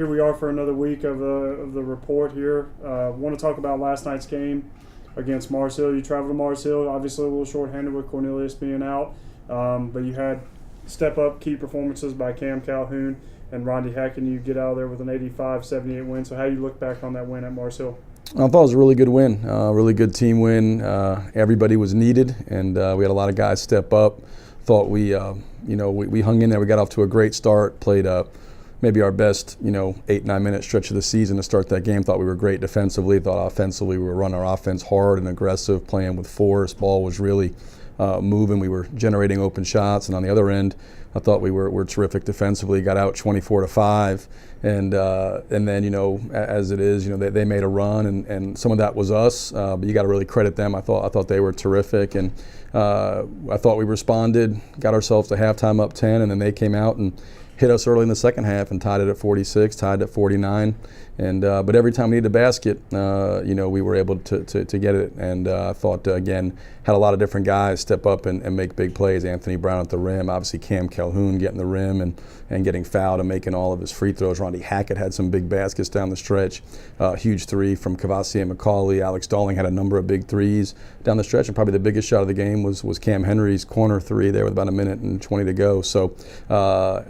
here we are for another week of the report here. Want to talk about last night's game against Mars Hill. You traveled to Mars Hill, obviously a little shorthanded with Cornelius being out, but you had step-up key performances by Cam Calhoun and Rondy Hackett. You get out of there with an 85-78 win. So how you look back on that win at Mars Hill? I thought it was a really good win, really good team win. Everybody was needed, and we had a lot of guys step up. Thought we hung in there. We got off to a great start, played maybe our best, 8-9 minute stretch of the season to start that game. Thought we were great defensively. Thought offensively we were running our offense hard and aggressive, playing with force. Ball was really moving. We were generating open shots, and on the other end, I thought we were terrific defensively. Got out 24-5, and then as it is, they made a run, and some of that was us. But you got to really credit them. I thought they were terrific, and I thought we responded, got ourselves to halftime up 10, and then they came out and hit us early in the second half and tied it at 46, tied at 49. But every time we needed a basket, we were able to get it. And I thought, again, had a lot of different guys step up and make big plays. Anthony Brown at the rim, obviously Cam Calhoun getting the rim and getting fouled and making all of his free throws. Rondy Hackett had some big baskets down the stretch. Huge three from Cavassier McCauley. Alex Dalling had a number of big threes down the stretch. And probably the biggest shot of the game was Cam Henry's corner three there with about 1:20 to go. So,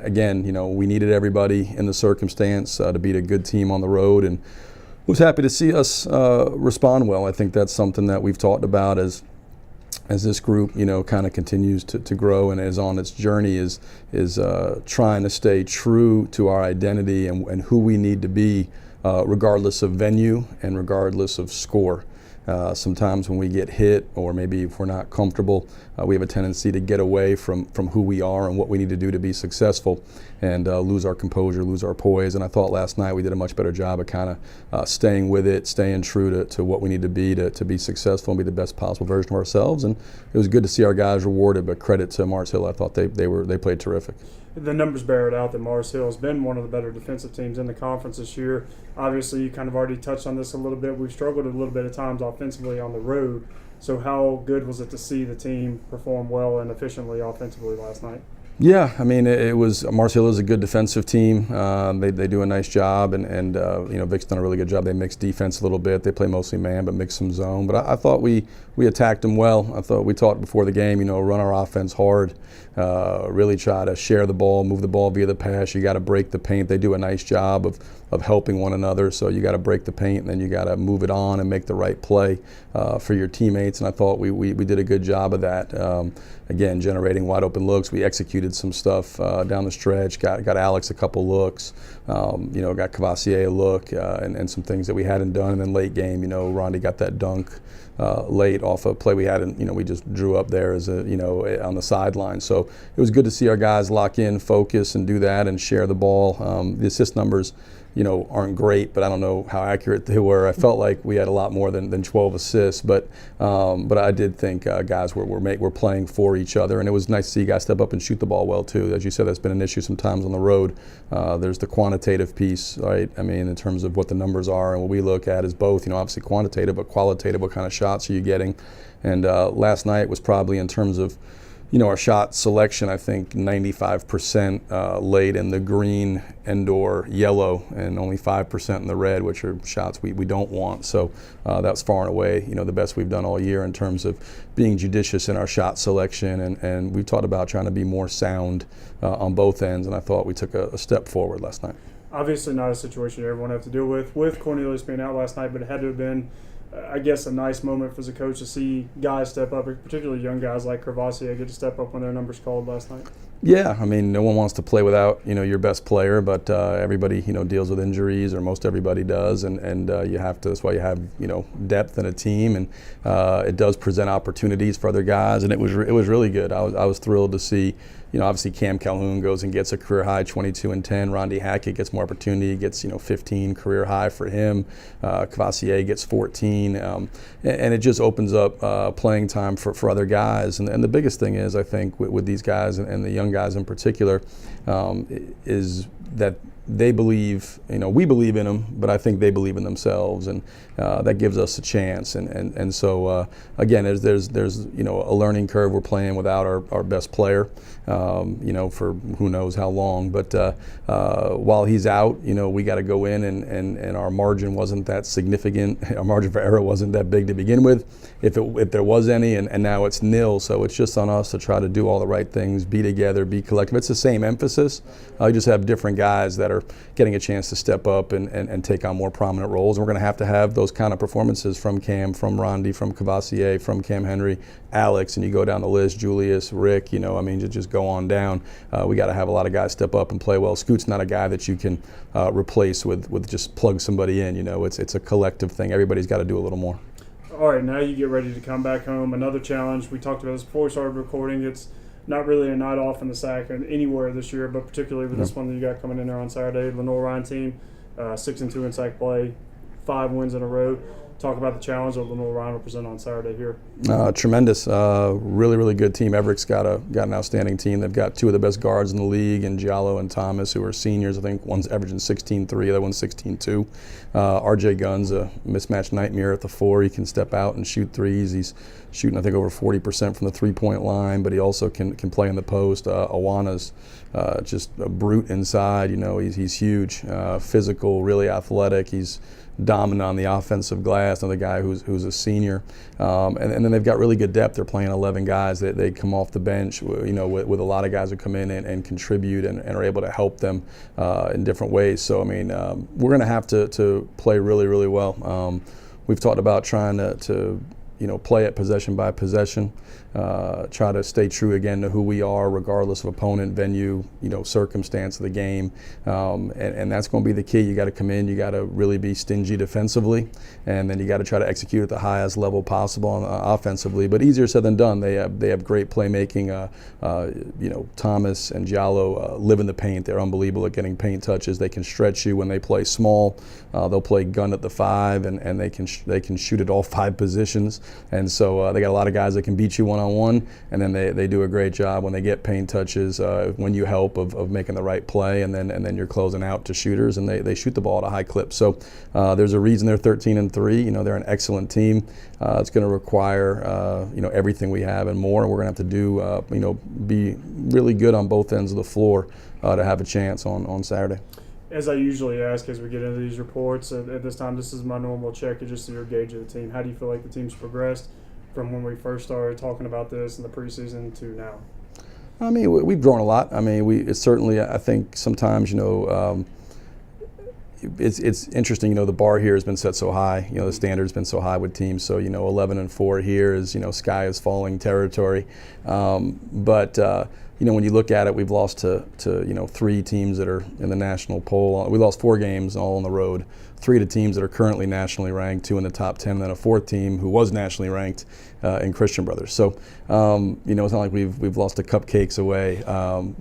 again, we needed everybody in the circumstance to beat a good team on the road, and was happy to see us respond well. I think that's something that we've talked about as this group, kind of continues to grow and is on its journey, is trying to stay true to our identity and who we need to be, regardless of venue and regardless of score. Sometimes when we get hit, or maybe if we're not comfortable, we have a tendency to get away from who we are and what we need to do to be successful, and lose our composure, lose our poise. And I thought last night we did a much better job of kind of staying with it, staying true to what we need to be successful and be the best possible version of ourselves. And it was good to see our guys rewarded, but credit to Mars Hill. I thought they played terrific. The numbers bear it out that Mars Hill has been one of the better defensive teams in the conference this year. Obviously, you kind of already touched on this a little bit. We've struggled a little bit at times offensively on the road. So how good was it to see the team perform well and efficiently offensively last night? Yeah, I mean, it was Mars Hill is a good defensive team. They do a nice job, and Vic's done a really good job. They mix defense a little bit. They play mostly man, but mix some zone. But I thought we attacked them well. I thought we talked before the game, run our offense hard, really try to share the ball, move the ball via the pass. You got to break the paint. They do a nice job of helping one another. So you got to break the paint, and then you got to move it on and make the right play for your teammates. And I thought we did a good job of that. Again, generating wide open looks. We executed some stuff down the stretch. Got Alex a couple looks. Got Cavassier a look, and some things that we hadn't done. And then late game, Rondy got that dunk late off a play we had, and we just drew up there as on the sideline. So it was good to see our guys lock in, focus, and do that, and share the ball. The assist numbers, aren't great, but I don't know how accurate they were. I felt like we had a lot more than 12 assists, but I did think guys were playing for each other, and it was nice to see guys step up and shoot the ball well too. As you said, that's been an issue sometimes on the road. There's the quantitative piece, right? I mean, in terms of what the numbers are, and what we look at is both, obviously quantitative, but qualitative. What kind of shots are you getting? And last night was probably, in terms of our shot selection, I think 95% laid in the green and/or yellow, and only 5% in the red, which are shots we don't want. So that's far and away, the best we've done all year in terms of being judicious in our shot selection. And we've talked about trying to be more sound on both ends, and I thought we took a step forward last night. Obviously not a situation everyone had to deal with Cornelius being out last night, but it had to have been, I guess, a nice moment for the coach to see guys step up, particularly young guys like Cavassier get to step up when their numbers called last night. Yeah, I mean, no one wants to play without your best player, but everybody deals with injuries, or most everybody does, and you have to. That's why you have depth in a team, and it does present opportunities for other guys, and it was really good. I was thrilled to see. Obviously Cam Calhoun goes and gets a career high 22 and 10. Rondy Hackett gets more opportunity, gets 15 career high for him. Cavassier gets 14, and it just opens up playing time for other guys. And the biggest thing is, I think, with these guys and the young guys in particular, is that they believe, we believe in them, but I think they believe in themselves, and that gives us a chance. And so again, there's a learning curve. We're playing without our best player, for who knows how long. But while he's out, we got to go in, and our margin wasn't that significant. Our margin for error wasn't that big to begin with, if there was any, and now it's nil. So it's just on us to try to do all the right things, be together, be collective. It's the same emphasis. You just have different guys that are getting a chance to step up and take on more prominent roles. And we're going to have those kind of performances from Cam, from Rondi, from Cavassier, from Cam Henry, Alex, and you go down the list, Julius, Rick, just go on down. We got to have a lot of guys step up and play well. Scoot's not a guy that you can replace with just plug somebody in. It's a collective thing. Everybody's got to do a little more. All right, now you get ready to come back home. Another challenge. We talked about this before we started recording. It's not really a night off in the SAC anywhere this year, but particularly with this one that you got coming in there on Saturday. Lenoir-Rhyne team, 6-2 in SAC play, 5 wins in a row. Talk about the challenge that Lenoir-Rhyne will present on Saturday here. Tremendous. Really, really good team. Everett's got an outstanding team. They've got 2 of the best guards in the league, and Giallo and Thomas, who are seniors. I think one's averaging 16.3, the other one's 16.2. RJ Gunn's a mismatch nightmare at the 4. He can step out and shoot threes. He's shooting, I think, over 40% from the three-point line, but he also can play in the post. Awana's just a brute inside. He's huge, physical, really athletic. He's dominant on the offensive glass. Another guy who's a senior, and then they've got really good depth. They're playing 11 guys. They come off the bench, with a lot of guys who come in and contribute and are able to help them in different ways. So we're going to have to play really, really well. We've talked about trying to play it possession by possession, try to stay true again to who we are, regardless of opponent, venue, circumstance of the game, and that's going to be the key. You got to come in, you got to really be stingy defensively, and then you got to try to execute at the highest level possible offensively. But easier said than done. They have great playmaking. Thomas and Giallo live in the paint. They're unbelievable at getting paint touches. They can stretch you when they play small. They'll play gun at the 5, and they can shoot at all 5 positions. And so they got a lot of guys that can beat you one-on-one, and then they do a great job when they get paint touches, when you help of making the right play, and then you're closing out to shooters, and they shoot the ball at a high clip. So there's a reason they're 13-3. They're an excellent team. It's going to require everything we have and more, and we're going to have to do be really good on both ends of the floor to have a chance on Saturday. As I usually ask as we get into these reports, at this time, this is my normal check, just your gauge of the team. How do you feel like the team's progressed from when we first started talking about this in the preseason to now? We've grown a lot. It's certainly, I think sometimes, it's interesting, the bar here has been set so high, the standard's been so high with teams. So, 11-4 here is, sky is falling territory. But when you look at it, we've lost to 3 teams that are in the national poll. We lost 4 games all on the road. 3 to teams that are currently nationally ranked, 2 in the top 10, and then a 4th team who was nationally ranked in Christian Brothers. So, it's not like we've lost to cupcakes away.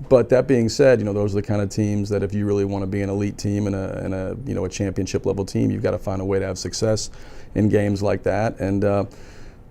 But that being said, those are the kind of teams that if you really want to be an elite team and a championship level team, you've got to find a way to have success in games like that. And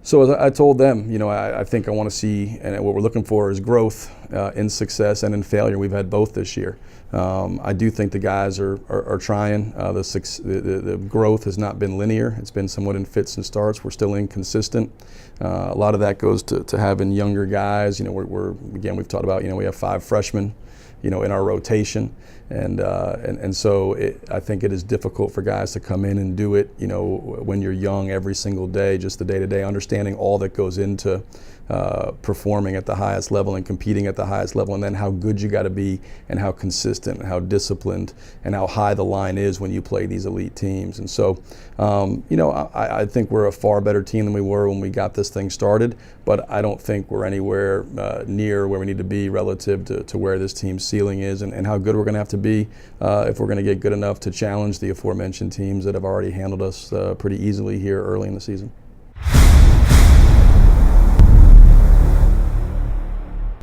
so as I told them, I think I want to see, and what we're looking for is growth in success and in failure. We've had both this year. I do think the guys are trying. The growth has not been linear. It's been somewhat in fits and starts. We're still inconsistent. A lot of that goes to having younger guys. We've talked about, we have 5 freshmen, in our rotation. And so I think it is difficult for guys to come in and do it, when you're young every single day, just the day-to-day, understanding all that goes into performing at the highest level and competing at the highest level, and then how good you got to be and how consistent and how disciplined and how high the line is when you play these elite teams. And so, I think we're a far better team than we were when we got this thing started, but I don't think we're anywhere near where we need to be relative to where this team's ceiling is and how good we're going to have to be if we're going to get good enough to challenge the aforementioned teams that have already handled us pretty easily here early in the season.